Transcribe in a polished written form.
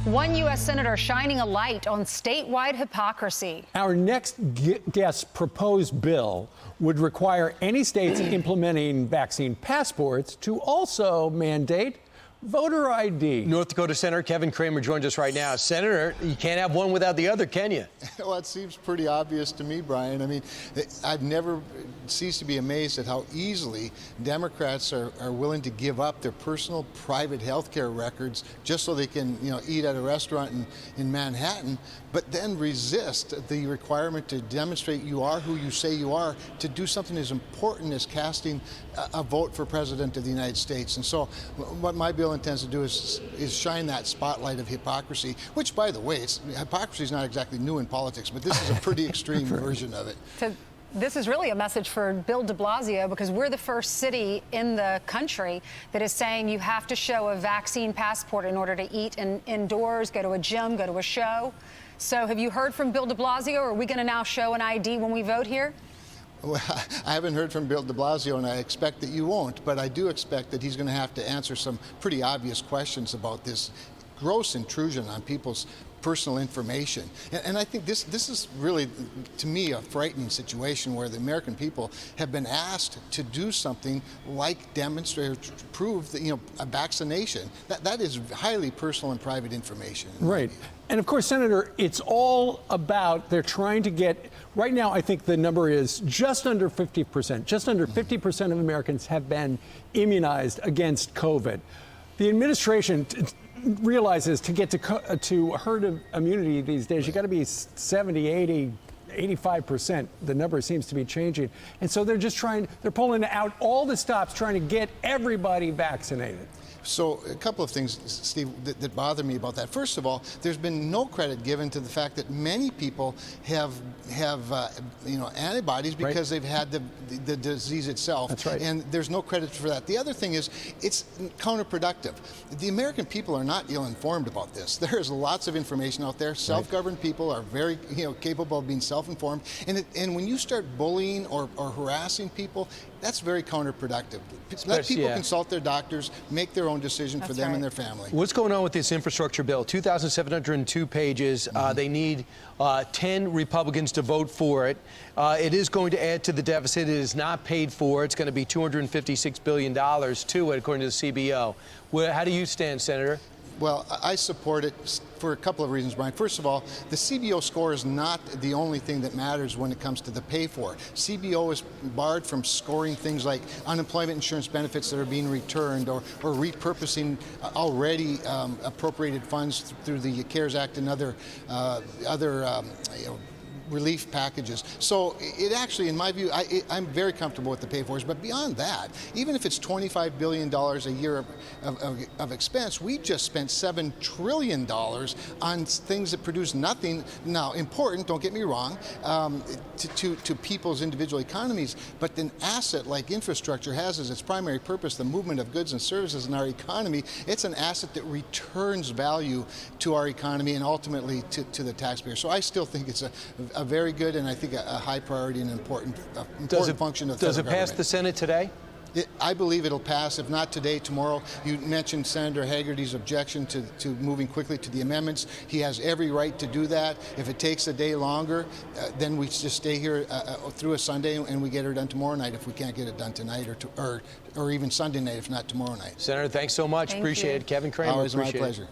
One U.S. senator shining a light on statewide hypocrisy. Our next guest's proposed bill would require any states implementing vaccine passports to also mandate voter ID. North Dakota Senator Kevin Cramer joins us right now. Senator, you can't have one without the other, can you? Well, it seems pretty obvious to me, Brian. I mean, I've never ceased to be amazed at how easily Democrats are willing to give up their personal private health care records just so they can, eat at a restaurant in Manhattan, but then resist the requirement to demonstrate you are who you say you are to do something as important as casting a vote for President of the United States. And so what my bill intends to do is shine that spotlight of hypocrisy, which, by the way, hypocrisy is not exactly new in politics, but this is a pretty extreme version of it. This is really a message for Bill de Blasio, because we're the first city in the country that is saying you have to show a vaccine passport in order to eat indoors, go to a gym, go to a show. So have you heard from Bill de Blasio? Are we going to now show an ID when we vote here? Well, I haven't heard from Bill de Blasio, and I expect that you won't, but I do expect that he's going to have to answer some pretty obvious questions about this gross intrusion on people's personal information. And I think this is really, to me, a frightening situation where the American people have been asked to do something like demonstrate or prove that, a vaccination. That is highly personal and private information. Right. And of course, Senator, it's all about, they're trying to get, right now I think the number is just under 50%. Just under 50% of Americans have been immunized against COVID. The administration realizes to get to herd immunity these days, you got to be 70, 80, 85%. The number seems to be changing. And so they're pulling out all the stops trying to get everybody vaccinated. So a couple of things, Steve, that bother me about that. First of all, there's been no credit given to the fact that many people have antibodies because they've had the disease itself. That's right. And there's no credit for that. The other thing is, it's counterproductive. The American people are not ill-informed about this. There's lots of information out there. Self-governed people are very capable of being self-informed. And when you start bullying or harassing people, that's very counterproductive. Let people consult their doctors, make their own decision for them and their family. What's going on with this infrastructure bill? 2,702 pages. They need 10 Republicans to vote for it. It is going to add to the deficit. It is not paid for. It's going to be $256 billion to it, according to the CBO. How do you stand, Senator? Well, I support it for a couple of reasons, Brian. First of all, the CBO score is not the only thing that matters when it comes to the pay for. CBO is barred from scoring things like unemployment insurance benefits that are being returned or repurposing already appropriated funds through the CARES Act and other relief packages. So it actually, in my view, I'm very comfortable with the pay fors. But beyond that, even if it's $25 billion a year of expense, we just spent $7 trillion on things that produce nothing. Now, important, don't get me wrong, to people's individual economies, but an asset like infrastructure has as its primary purpose the movement of goods and services in our economy. It's an asset that returns value to our economy and ultimately to the taxpayer. So I still think it's a very good and I think a high priority and important function of the federal government. Does it pass the Senate today? I believe it'll pass, if not today, tomorrow. You mentioned Senator Hagerty's objection to moving quickly to the amendments. He has every right to do that. If it takes a day longer, then we just stay here through a Sunday and we get her done tomorrow night if we can't get it done tonight or even Sunday night if not tomorrow night. Senator, thanks so much. Appreciate it. Kevin Cramer, always my pleasure.